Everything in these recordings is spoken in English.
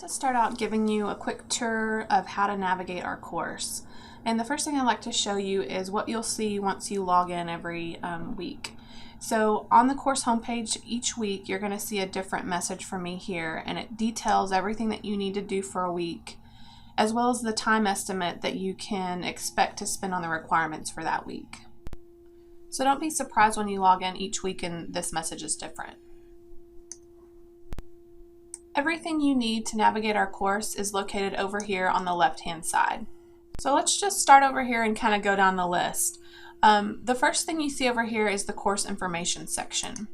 to start out giving you a quick tour of how to navigate our course. And the first thing I'd like to show you is what you'll see once you log in every week. So on the course homepage each week, you're going to see a different message from me here, and it details everything that you need to do for a week, as well as the time estimate that you can expect to spend on the requirements for that week. So don't be surprised when you log in each week and this message is different. Everything you need to navigate our course is located over here on the left-hand side. So let's just start over here and kind of go down the list. The first thing you see over here is the course information section.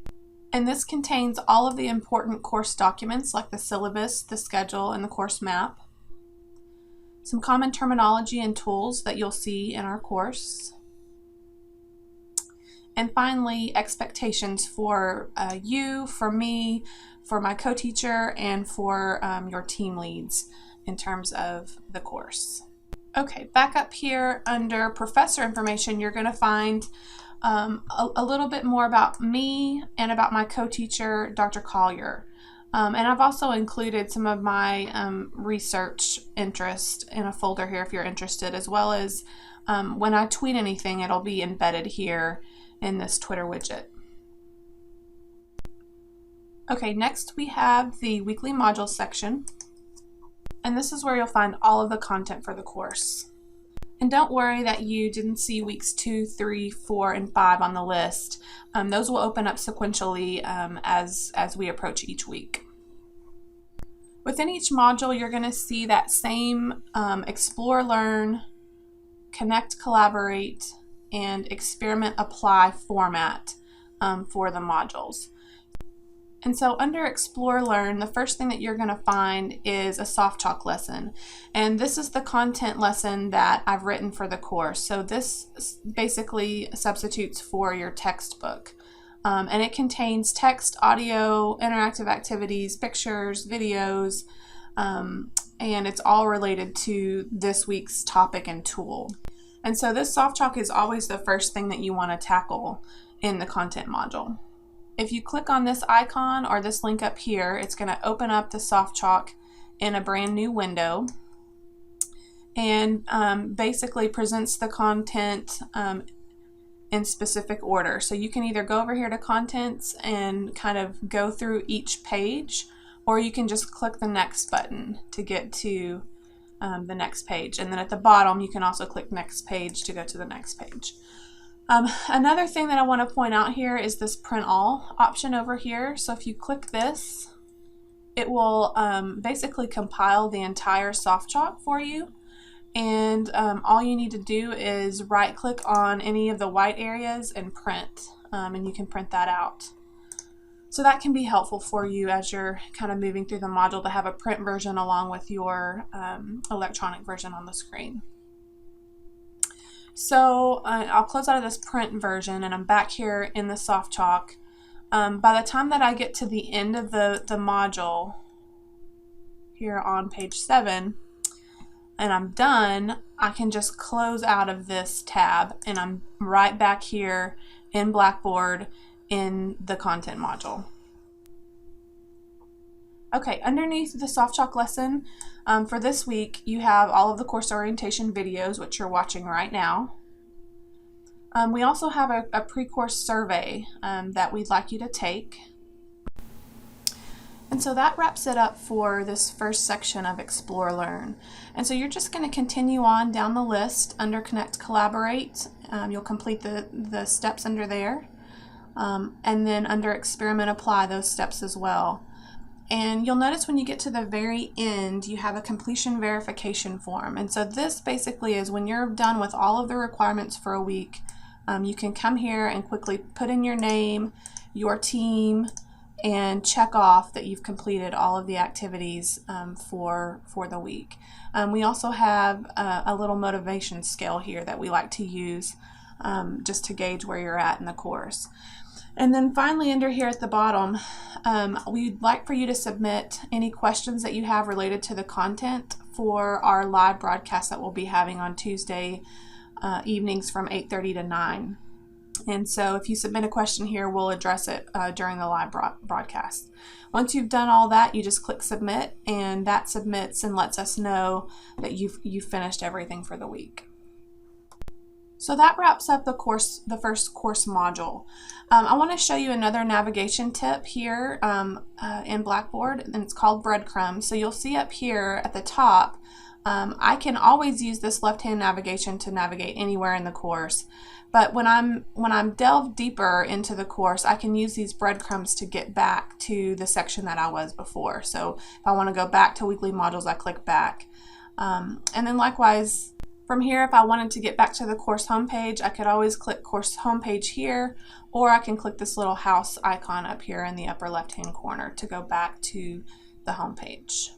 And this contains all of the important course documents like the syllabus, the schedule, and the course map. Some common terminology and tools that you'll see in our course. And finally, expectations for you, for me, for my co-teacher, and for your team leads in terms of the course. Okay, back up here under professor information, you're going to find a little bit more about me and about my co-teacher, Dr. Collier. And I've also included some of my research interest in a folder here if you're interested, as well as when I tweet anything, it'll be embedded here in this Twitter widget. Okay, next we have the weekly modules section, and this is where you'll find all of the content for the course. And don't worry that you didn't see weeks 2, 3, 4, and 5 on the list. Those will open up sequentially as we approach each week. Within each module, you're going to see that same Explore, Learn, Connect, Collaborate, and Experiment, Apply format for the modules. And so under Explore, Learn, the first thing that you're going to find is a soft chalk lesson. And this is the content lesson that I've written for the course. So this basically substitutes for your textbook. And it contains text, audio, interactive activities, pictures, videos, and it's all related to this week's topic and tool. And so this soft chalk is always the first thing that you want to tackle in the content module. If you click on this icon or this link up here, it's going to open up the soft chalk in a brand new window and basically presents the content in specific order. So you can either go over here to contents and kind of go through each page, or you can just click the next button to get to the next page. And then at the bottom, you can also click next page to go to the next page. Another thing that I want to point out here is this print all option over here. So if you click this, it will basically compile the entire soft chalk for you. And all you need to do is right click on any of the white areas and print, and you can print that out. So that can be helpful for you as you're kind of moving through the module to have a print version along with your electronic version on the screen. So I'll close out of this print version and I'm back here in the soft chalk. By the time that I get to the end of the module here on page 7 and I'm done, I can just close out of this tab and I'm right back here in Blackboard in the content module. Okay, underneath the soft chalk lesson for this week, you have all of the course orientation videos, which you're watching right now. We also have a pre-course survey that we'd like you to take. And so that wraps it up for this first section of Explore, Learn. And so you're just going to continue on down the list under Connect, Collaborate. You'll complete the steps under there. And then under Experiment, Apply those steps as well. And you'll notice when you get to the very end, you have a completion verification form. And so this basically is when you're done with all of the requirements for a week, you can come here and quickly put in your name, your team, and check off that you've completed all of the activities for the week. We also have a little motivation scale here that we like to use just to gauge where you're at in the course. And then finally under here at the bottom, we'd like for you to submit any questions that you have related to the content for our live broadcast that we'll be having on Tuesday evenings from 8:30 to 9. And so if you submit a question here, we'll address it during the live broadcast. Once you've done all that, you just click submit, and that submits and lets us know that you've finished everything for the week. So that wraps up the first course module. I want to show you another navigation tip here in Blackboard, and it's called breadcrumbs. So you'll see up here at the top, I can always use this left-hand navigation to navigate anywhere in the course. But when I'm delved deeper into the course, I can use these breadcrumbs to get back to the section that I was before. So if I want to go back to weekly modules, I click back. And then likewise, from here, if I wanted to get back to the course homepage, I could always click course homepage here, or I can click this little house icon up here in the upper left-hand corner to go back to the homepage.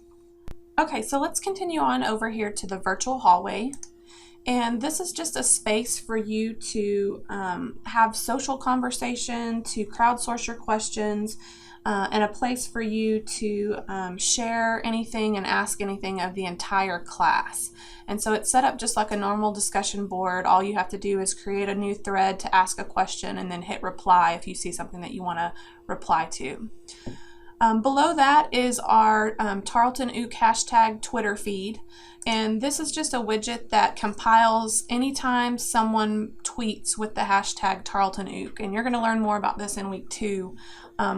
Okay, so let's continue on over here to the virtual hallway. And this is just a space for you to have social conversation, to crowdsource your questions, and a place for you to share anything and ask anything of the entire class. And so it's set up just like a normal discussion board. All you have to do is create a new thread to ask a question and then hit reply if you see something that you want to reply to. Below that is our Tarleton Ook hashtag Twitter feed. And this is just a widget that compiles anytime someone tweets with the hashtag Tarleton Ook. And you're going to learn more about this in week 2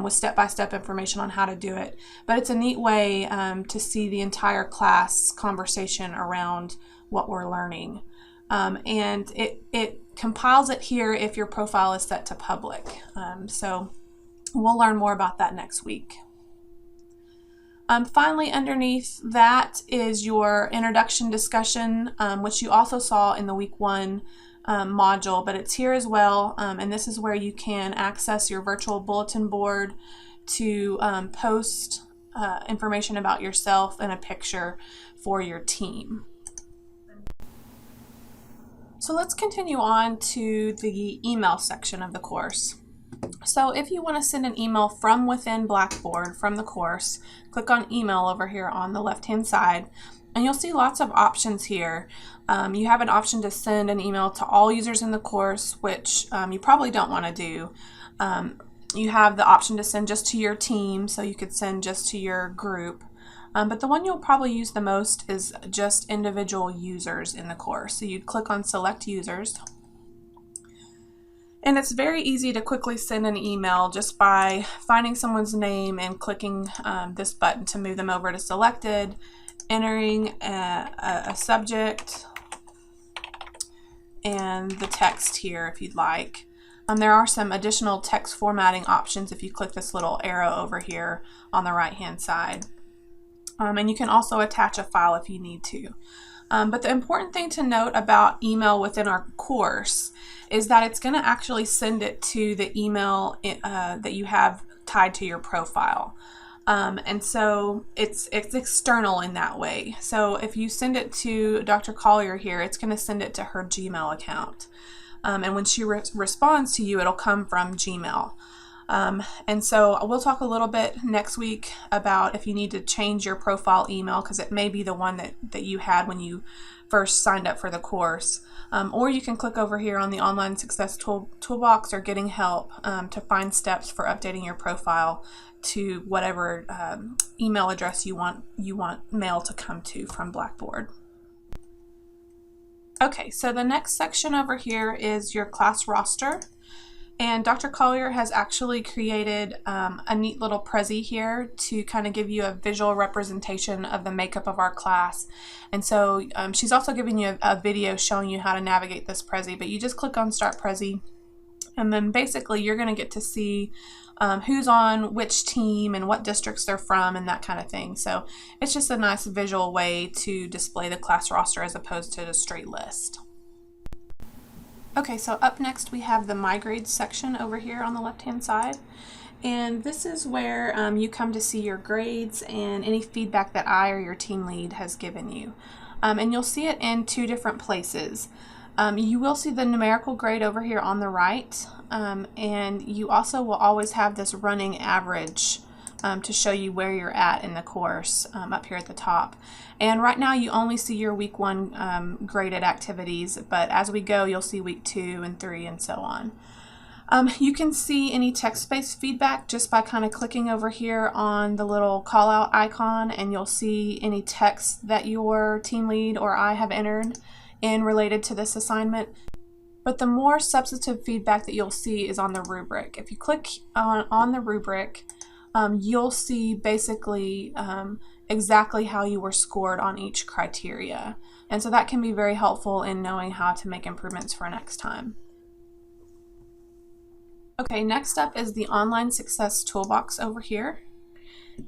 with step-by-step information on how to do it. But it's a neat way to see the entire class conversation around what we're learning. And it compiles it here if your profile is set to public. So we'll learn more about that next week. Finally, underneath that is your introduction discussion, which you also saw in the week 1 module, but it's here as well. And this is where you can access your virtual bulletin board to post information about yourself and a picture for your team. So let's continue on to the email section of the course. So if you want to send an email from within Blackboard from the course, click on email over here on the left hand side, and you'll see lots of options here. You have an option to send an email to all users in the course, which you probably don't want to do. You have the option to send just to your team, so you could send just to your group. But the one you'll probably use the most is just individual users in the course. So you'd click on select users. And it's very easy to quickly send an email just by finding someone's name and clicking this button to move them over to selected, entering a subject and the text here if you'd like. There are some additional text formatting options if you click this little arrow over here on the right hand side. And you can also attach a file if you need to. But the important thing to note about email within our course is that it's going to actually send it to the email that you have tied to your profile. And so it's external in that way. So if you send it to Dr. Collier here, it's going to send it to her Gmail account. And when she responds to you, it'll come from Gmail. And so we'll talk a little bit next week about if you need to change your profile email, because it may be the one that you had when you first signed up for the course. Or you can click over here on the Online Success Toolbox or Getting Help to find steps for updating your profile to whatever email address you want mail to come to from Blackboard. Okay, so the next section over here is your class roster. And Dr. Collier has actually created a neat little Prezi here to kind of give you a visual representation of the makeup of our class. And so she's also giving you a video showing you how to navigate this Prezi, but you just click on Start Prezi, and then basically you're going to get to see who's on which team and what districts they're from and that kind of thing. So it's just a nice visual way to display the class roster as opposed to a straight list. Okay, so up next we have the My Grades section over here on the left-hand side. And this is where you come to see your grades and any feedback that I or your team lead has given you. And you'll see it in 2 different places. You will see the numerical grade over here on the right, and you also will always have this running average to show you where you're at in the course up here at the top. And right now you only see your week 1 graded activities, but as we go you'll see week 2 and 3 and so on. You can see any text-based feedback just by kind of clicking over here on the little call-out icon, and you'll see any text that your team lead or I have entered in related to this assignment. But the more substantive feedback that you'll see is on the rubric. If you click on the rubric, you'll see basically exactly how you were scored on each criteria. And so that can be very helpful in knowing how to make improvements for next time. Okay, next up is the Online Success Toolbox over here.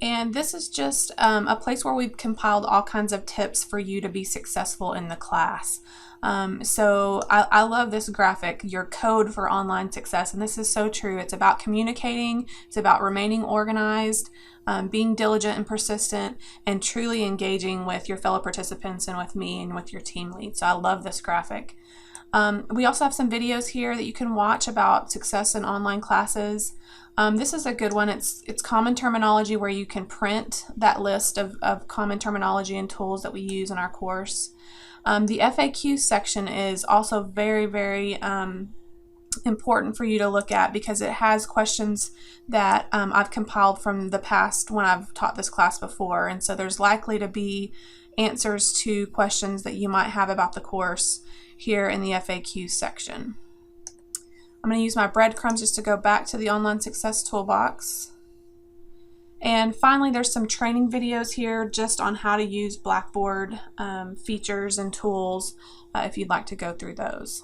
And this is just a place where we've compiled all kinds of tips for you to be successful in the class. So I love this graphic, your code for online success, and this is so true. It's about communicating, it's about remaining organized, being diligent and persistent, and truly engaging with your fellow participants and with me and with your team lead. So I love this graphic. We also have some videos here that you can watch about success in online classes. This is a good one. It's common terminology, where you can print that list of common terminology and tools that we use in our course. The FAQ section is also very, very important for you to look at, because it has questions that I've compiled from the past when I've taught this class before, and so there's likely to be answers to questions that you might have about the course here in the FAQ section. I'm going to use my breadcrumbs just to go back to the Online Success Toolbox. And finally, there's some training videos here just on how to use Blackboard features and tools if you'd like to go through those.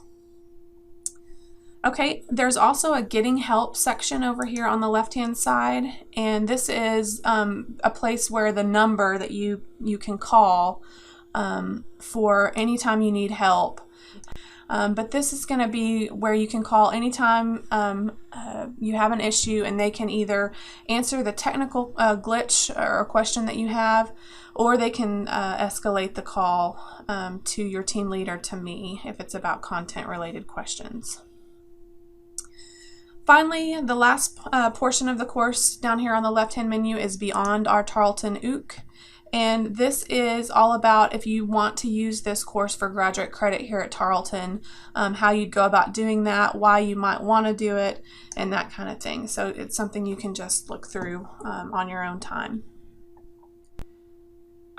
Okay, there's also a Getting Help section over here on the left-hand side, and this is a place where the number that you can call for anytime you need help. But this is going to be where you can call anytime you have an issue, and they can either answer the technical glitch or question that you have, or they can escalate the call to your team leader, to me, if it's about content related questions. Finally, the last portion of the course down here on the left-hand menu is Beyond Our Tarleton OOC. And this is all about, if you want to use this course for graduate credit here at Tarleton, how you'd go about doing that, why you might want to do it, and that kind of thing. So it's something you can just look through on your own time.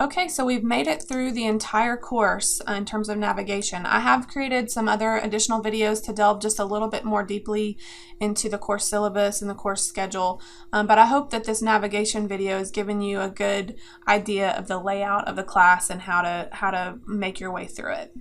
Okay, so we've made it through the entire course in terms of navigation. I have created some other additional videos to delve just a little bit more deeply into the course syllabus and the course schedule, but I hope that this navigation video has given you a good idea of the layout of the class and how to make your way through it.